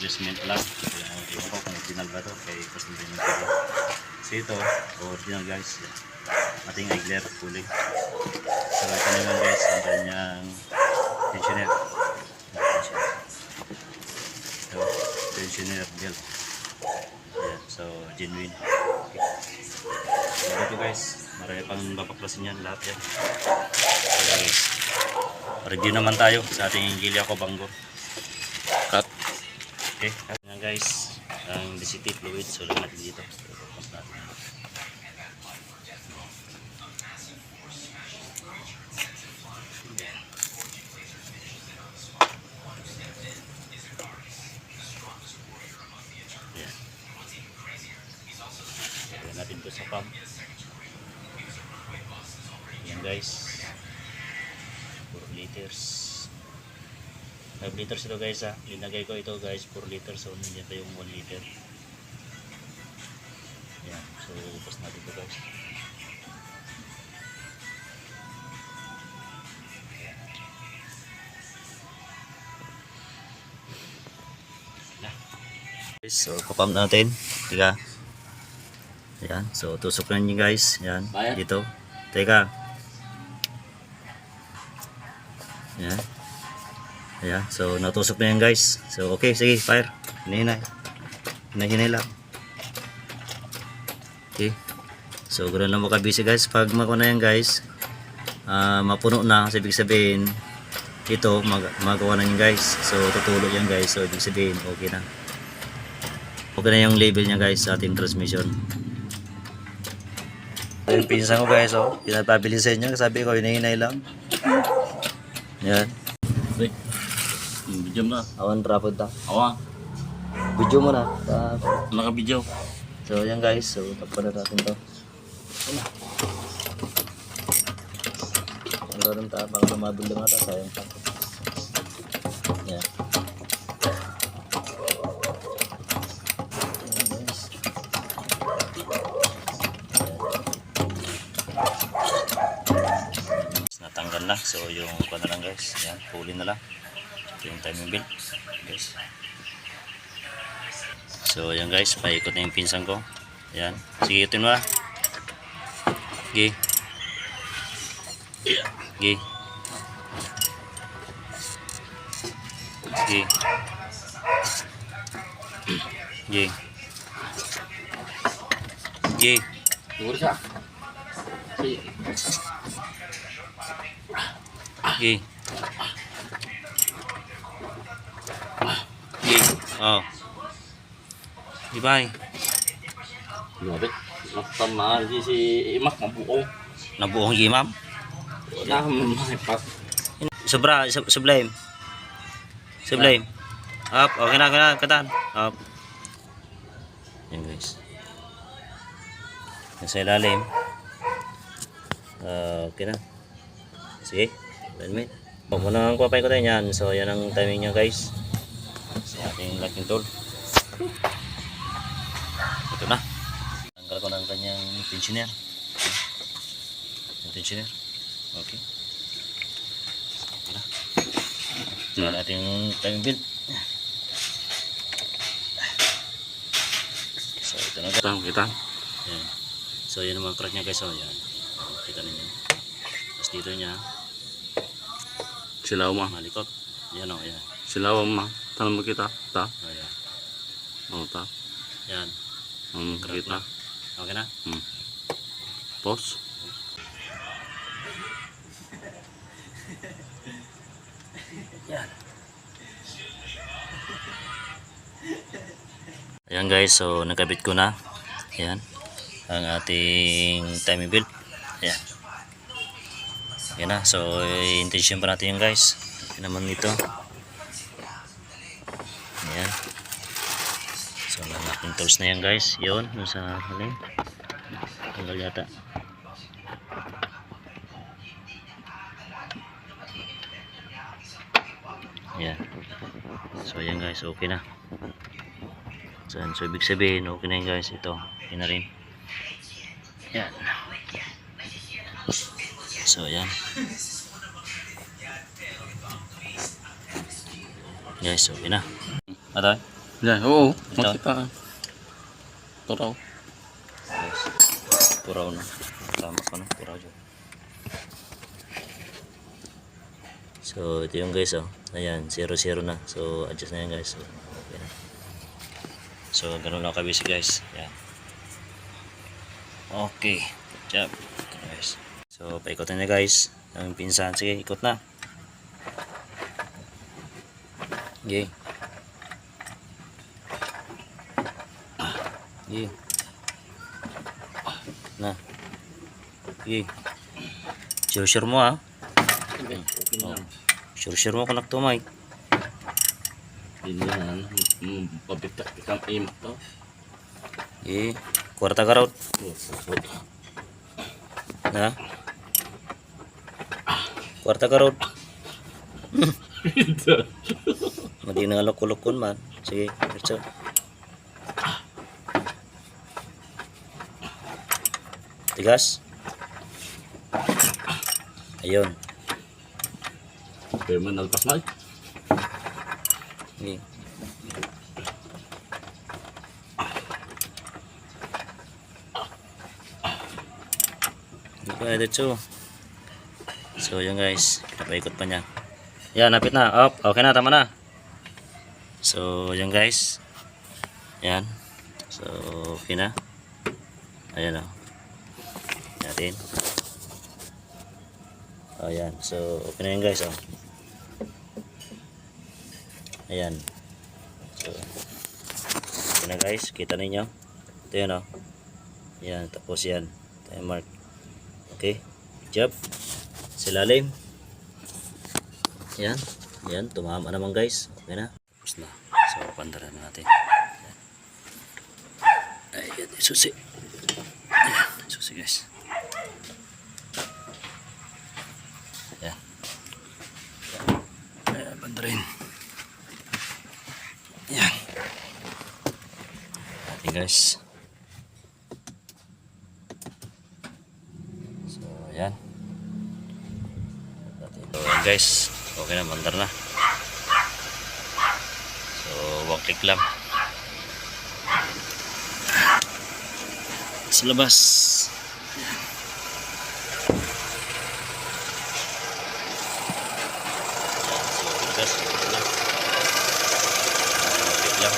replacement lang. Ewan ko kung original ba to kay customer din yung so ito original guys, ating Eigler pulley. So ito naman guys ang kanyang tensioner. So tensioner belt. Ayan, so genuine. So ito guys, marami pang babaklasin yan lahat yan. So guys, review naman tayo sa ating Giliaco Bangor. Cut. Okay, yan guys, ang DCT fluid. So lang natin dito. Lagyan natin ito sa pump. Yan guys, 4 liters. 5 liters ito guys ha. Linagay ko ito guys 4 liters. So nandiyan pa yung 1 liter. Yan, so ubos natin ito guys. So papump natin. Teka. Ayan, so tusok na nyo guys. Ayan, dito. Teka. Ayan. Ayan, so natusok na yan guys. So okay, sige, fire. Hinahinay. Hinahinay lang. Okay. So ganoon lang makabisi guys. Pag makuha na yan guys, mapuno na. So ibig sabihin, ito magawa na yan guys. So tutulog yan guys. So ibig sabihin, okay na. Okay na yung label niya guys sa ating transmission. Yung pinsan ko guys, oh, pinapabili sa inyo. Sabi ko, hinahinay lang. Yan. Wait. Video mo na. Awan, trapod ta. Awa. Video mo na. Naka-video. So yan guys, so tapos na natin to. Ang gano'n ta, baka namabili nga ta, sayang pa. Yan. Natanggal na, so yung pa na lang guys, yan, huli na lang. Ito yung timing belt guys. So yan guys, paikot na yung pinsan ko. Yan, sige ito na. Okay. Okay. Okay. Okay. Okay. Tunggu siya. Okay. Okay. Oh. Bye. Grabe. Natamaan di si Imak mabuong. Nabuong imam. Wala mahipat. Sobra, sublime. Sublime. Up, okay na, katan. Up. Yan guys. Yan sa ilalim. Okay na. Sige. 10 minutes. Huwag mo nang kuwapay ko tayo yan. So yan ang timing niya guys. Sa ating locking tool. Ito na. Tanggal ko ng kanyang tensioner. Yung tensioner. Okay. Okay na. So natin yung timing belt. So ito na guys. Kita. Yan. So yan naman crack niya guys. So yan. Kita ninyo. Tapos dito niya. Silaw mo. Malikot. Yan o. Yan. Silaw mo. Tanong mo kita. Ta. Ayan. Oh, ta. Yan. Kita. Okay na? Pause. Yan. Ayan guys, so nakabit ko na. Ayan. Ang ating timing belt. Ayan. Ayan na. So intention pa natin yung guys. Ayan naman ito. Ayan. So nalaking tools na yan guys. Yun. Yung sa halin. Tanggal yata. Ayan. So ayan guys. Okay na. So ibig sabihin okay na yun guys. Ito. Okay na rin. Ayan. So ayan. Guys, okay na. Ito. Yan, oo. Ito? Makita. Ito raw. Guys, puraw na. Tama ko na, puraw dyan. So, ito yung guys, oh. Ayan, 0-0 na. So, adjust na yan guys. So, okay na. So, ganun lang kabisi guys. Ayan. Okay. Good job. Okay, guys. So, paikotin na guys. Ang pinsan. Sige, ikot na. Okay. Okay. Na. Okay. Sure mo ah. Okay na. Sure mo kung nagtumay. Hindi yan. Pabitak ikang aim to. Okay. Kwarta ka raw. Na. Kwarta ka raw. Madi na loko-lokon man. Sige, diretso. Tigas. Ayun. Pero man nalpas na. Okay. Okay, diretso. So, yun guys. Napaikot pa niya. Yan, napit na. Up. Okay na, tama na. So, yun guys. Yan. So, okay na. Ayan o. Natin. Ayan. So, okay na yun guys. Oh. Ayan. So, okay na guys. Kita ninyo. Ito yun o. Ayan. Tapos yan. Ito yung mark. Okay. Good job. Silalim. Yan. Yan. Tumama naman guys. Okay na. Tapos na. So, pandaran na natin. Ayan. Susi. Ayan. Susi guys. Ayan. Ayan. Pandarin. Ayan. Ayan guys. So, ayan. So, guys. Okay na, bandar na. So, one click lang. Sa labas. Ayan. So, guys. One click lang.